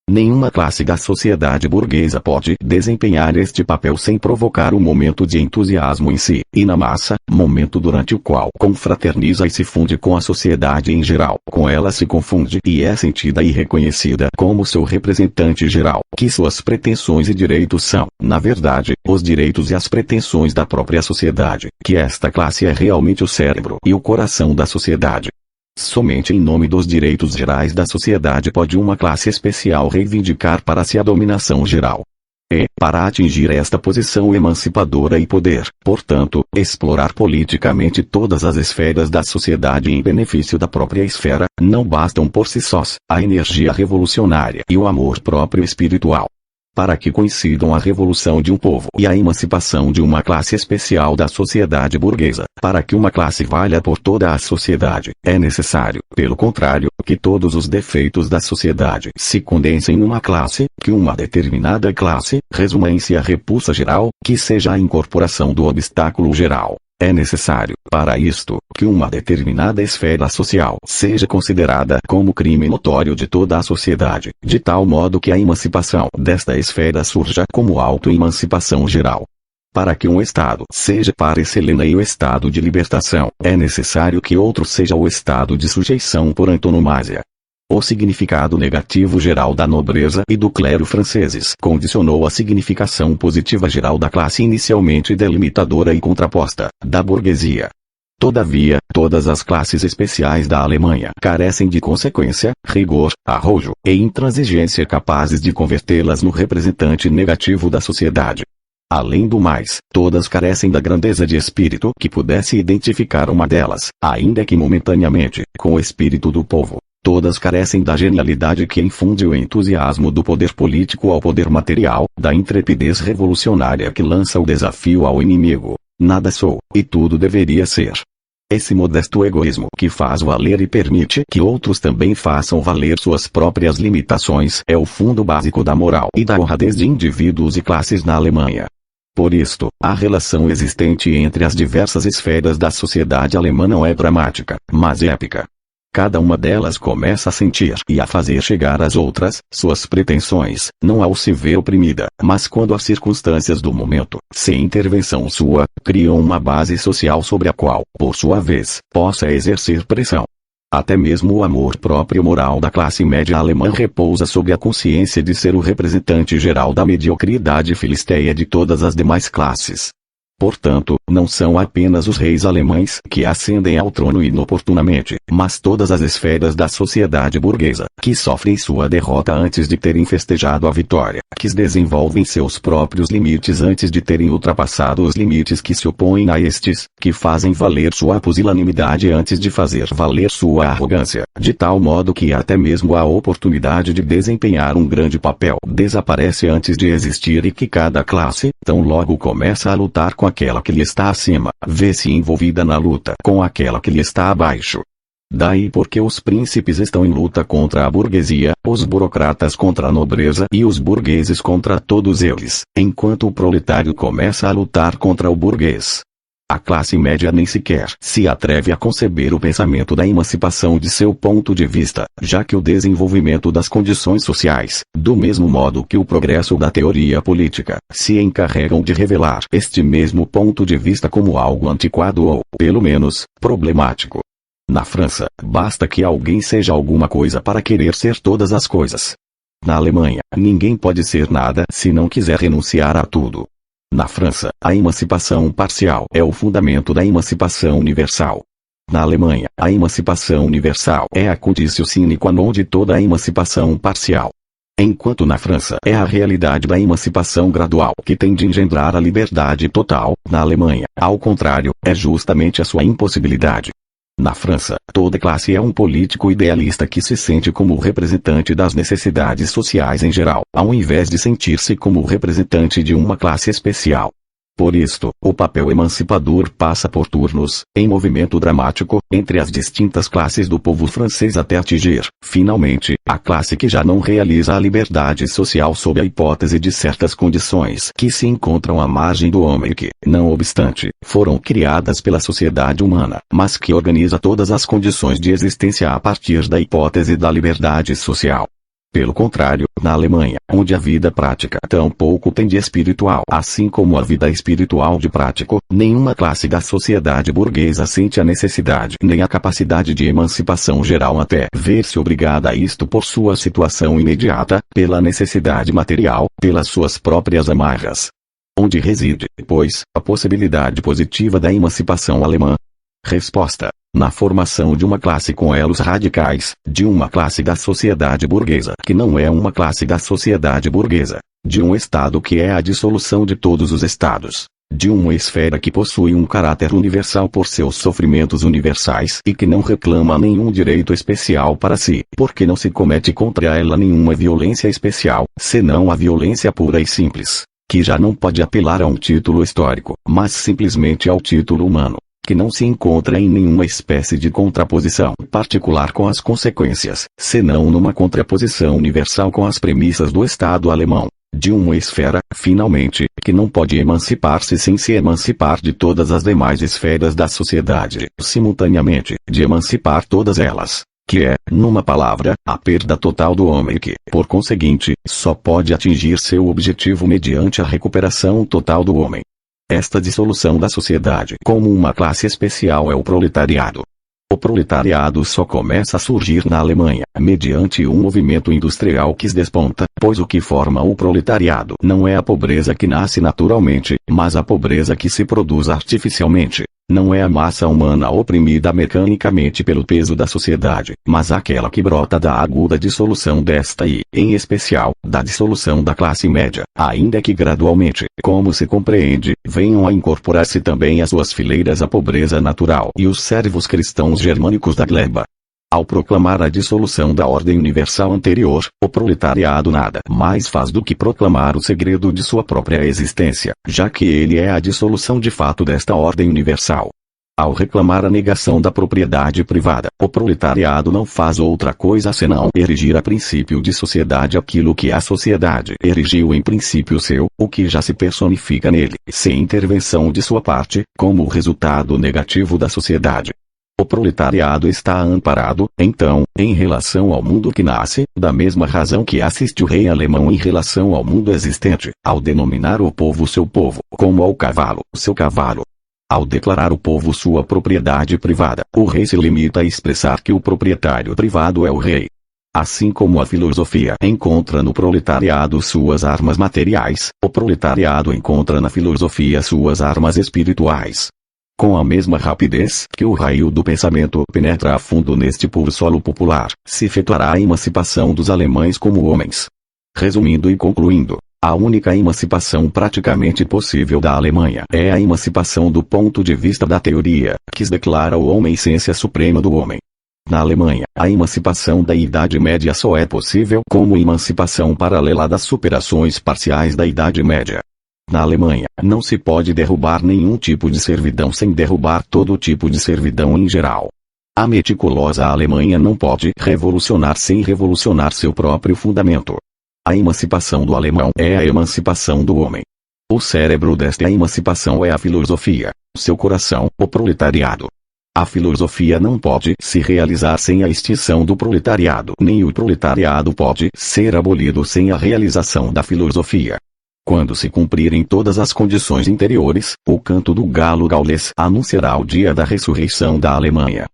Nenhuma classe da sociedade burguesa pode desempenhar este papel sem provocar um momento de entusiasmo em si, e na massa, momento durante o qual confraterniza e se funde com a sociedade em geral, com ela se confunde e é sentida e reconhecida como seu representante geral, que suas pretensões e direitos são, na verdade, os direitos e as pretensões da própria sociedade, que esta classe é realmente o cérebro e o coração da sociedade. Somente em nome dos direitos gerais da sociedade pode uma classe especial reivindicar para si a dominação geral. E, para atingir esta posição emancipadora e poder, portanto, explorar politicamente todas as esferas da sociedade em benefício da própria esfera, não bastam por si sós a energia revolucionária e o amor próprio espiritual. Para que coincidam a revolução de um povo e a emancipação de uma classe especial da sociedade burguesa, para que uma classe valha por toda a sociedade, é necessário, pelo contrário, que todos os defeitos da sociedade se condensem numa classe, que uma determinada classe resuma em si a repulsa geral, que seja a incorporação do obstáculo geral. É necessário, para isto, que uma determinada esfera social seja considerada como crime notório de toda a sociedade, de tal modo que a emancipação desta esfera surja como auto-emancipação geral. Para que um Estado seja par excellence o estado de libertação, é necessário que outro seja o estado de sujeição por antonomasia. O significado negativo geral da nobreza e do clero franceses condicionou a significação positiva geral da classe inicialmente delimitadora e contraposta, da burguesia. Todavia, todas as classes especiais da Alemanha carecem de consequência, rigor, arrojo e intransigência capazes de convertê-las no representante negativo da sociedade. Além do mais, todas carecem da grandeza de espírito que pudesse identificar uma delas, ainda que momentaneamente, com o espírito do povo. Todas carecem da genialidade que infunde o entusiasmo do poder político ao poder material, da intrepidez revolucionária que lança o desafio ao inimigo. Nada sou, e tudo deveria ser. Esse modesto egoísmo que faz valer e permite que outros também façam valer suas próprias limitações é o fundo básico da moral e da honradez de indivíduos e classes na Alemanha. Por isto, a relação existente entre as diversas esferas da sociedade alemã não é dramática, mas épica. Cada uma delas começa a sentir e a fazer chegar às outras, suas pretensões, não ao se ver oprimida, mas quando as circunstâncias do momento, sem intervenção sua, criam uma base social sobre a qual, por sua vez, possa exercer pressão. Até mesmo o amor próprio moral da classe média alemã repousa sobre a consciência de ser o representante geral da mediocridade filisteia de todas as demais classes. Portanto, não são apenas os reis alemães que ascendem ao trono inoportunamente, mas todas as esferas da sociedade burguesa, que sofrem sua derrota antes de terem festejado a vitória, que desenvolvem seus próprios limites antes de terem ultrapassado os limites que se opõem a estes, que fazem valer sua pusilanimidade antes de fazer valer sua arrogância, de tal modo que até mesmo a oportunidade de desempenhar um grande papel desaparece antes de existir e que cada classe, tão logo começa a lutar com aquela que lhe está acima, vê-se envolvida na luta com aquela que lhe está abaixo. Daí porque os príncipes estão em luta contra a burguesia, os burocratas contra a nobreza e os burgueses contra todos eles, enquanto o proletário começa a lutar contra o burguês. A classe média nem sequer se atreve a conceber o pensamento da emancipação de seu ponto de vista, já que o desenvolvimento das condições sociais, do mesmo modo que o progresso da teoria política, se encarregam de revelar este mesmo ponto de vista como algo antiquado ou, pelo menos, problemático. Na França, basta que alguém seja alguma coisa para querer ser todas as coisas. Na Alemanha, ninguém pode ser nada se não quiser renunciar a tudo. Na França, a emancipação parcial é o fundamento da emancipação universal. Na Alemanha, a emancipação universal é a conditio sine qua non de toda a emancipação parcial. Enquanto na França é a realidade da emancipação gradual que tem de engendrar a liberdade total, na Alemanha, ao contrário, é justamente a sua impossibilidade. Na França, toda classe é um político idealista que se sente como o representante das necessidades sociais em geral, ao invés de sentir-se como o representante de uma classe especial. Por isto, o papel emancipador passa por turnos, em movimento dramático, entre as distintas classes do povo francês até atingir, finalmente, a classe que já não realiza a liberdade social sob a hipótese de certas condições que se encontram à margem do homem e que, não obstante, foram criadas pela sociedade humana, mas que organiza todas as condições de existência a partir da hipótese da liberdade social. Pelo contrário, na Alemanha, onde a vida prática tão pouco tem de espiritual, assim como a vida espiritual de prático, nenhuma classe da sociedade burguesa sente a necessidade nem a capacidade de emancipação geral até ver-se obrigada a isto por sua situação imediata, pela necessidade material, pelas suas próprias amarras. Onde reside, pois, a possibilidade positiva da emancipação alemã? Resposta: na formação de uma classe com elos radicais, de uma classe da sociedade burguesa que não é uma classe da sociedade burguesa, de um Estado que é a dissolução de todos os Estados, de uma esfera que possui um caráter universal por seus sofrimentos universais e que não reclama nenhum direito especial para si, porque não se comete contra ela nenhuma violência especial, senão a violência pura e simples, que já não pode apelar a um título histórico, mas simplesmente ao título humano, que não se encontra em nenhuma espécie de contraposição particular com as consequências, senão numa contraposição universal com as premissas do Estado alemão, de uma esfera, finalmente, que não pode emancipar-se sem se emancipar de todas as demais esferas da sociedade, simultaneamente, de emancipar todas elas, que é, numa palavra, a perda total do homem que, por conseguinte, só pode atingir seu objetivo mediante a recuperação total do homem. Esta dissolução da sociedade como uma classe especial é o proletariado. O proletariado só começa a surgir na Alemanha, mediante um movimento industrial que desponta, pois o que forma o proletariado não é a pobreza que nasce naturalmente, mas a pobreza que se produz artificialmente. Não é a massa humana oprimida mecanicamente pelo peso da sociedade, mas aquela que brota da aguda dissolução desta e, em especial, da dissolução da classe média, ainda que gradualmente, como se compreende, venham a incorporar-se também às suas fileiras a pobreza natural e os servos cristãos germânicos da gleba. Ao proclamar a dissolução da ordem universal anterior, o proletariado nada mais faz do que proclamar o segredo de sua própria existência, já que ele é a dissolução de fato desta ordem universal. Ao reclamar a negação da propriedade privada, o proletariado não faz outra coisa senão erigir a princípio de sociedade aquilo que a sociedade erigiu em princípio seu, o que já se personifica nele, sem intervenção de sua parte, como o resultado negativo da sociedade. O proletariado está amparado, então, em relação ao mundo que nasce, da mesma razão que assiste o rei alemão em relação ao mundo existente, ao denominar o povo seu povo, como ao cavalo, seu cavalo. Ao declarar o povo sua propriedade privada, o rei se limita a expressar que o proprietário privado é o rei. Assim como a filosofia encontra no proletariado suas armas materiais, o proletariado encontra na filosofia suas armas espirituais. Com a mesma rapidez que o raio do pensamento penetra a fundo neste puro solo popular, se efetuará a emancipação dos alemães como homens. Resumindo e concluindo, a única emancipação praticamente possível da Alemanha é a emancipação do ponto de vista da teoria, que declara o homem essência suprema do homem. Na Alemanha, a emancipação da Idade Média só é possível como emancipação paralela das superações parciais da Idade Média. Na Alemanha, não se pode derrubar nenhum tipo de servidão sem derrubar todo tipo de servidão em geral. A meticulosa Alemanha não pode revolucionar sem revolucionar seu próprio fundamento. A emancipação do alemão é a emancipação do homem. O cérebro desta emancipação é a filosofia, seu coração, o proletariado. A filosofia não pode se realizar sem a extinção do proletariado, nem o proletariado pode ser abolido sem a realização da filosofia. Quando se cumprirem todas as condições interiores, o canto do galo gaulês anunciará o dia da ressurreição da Alemanha.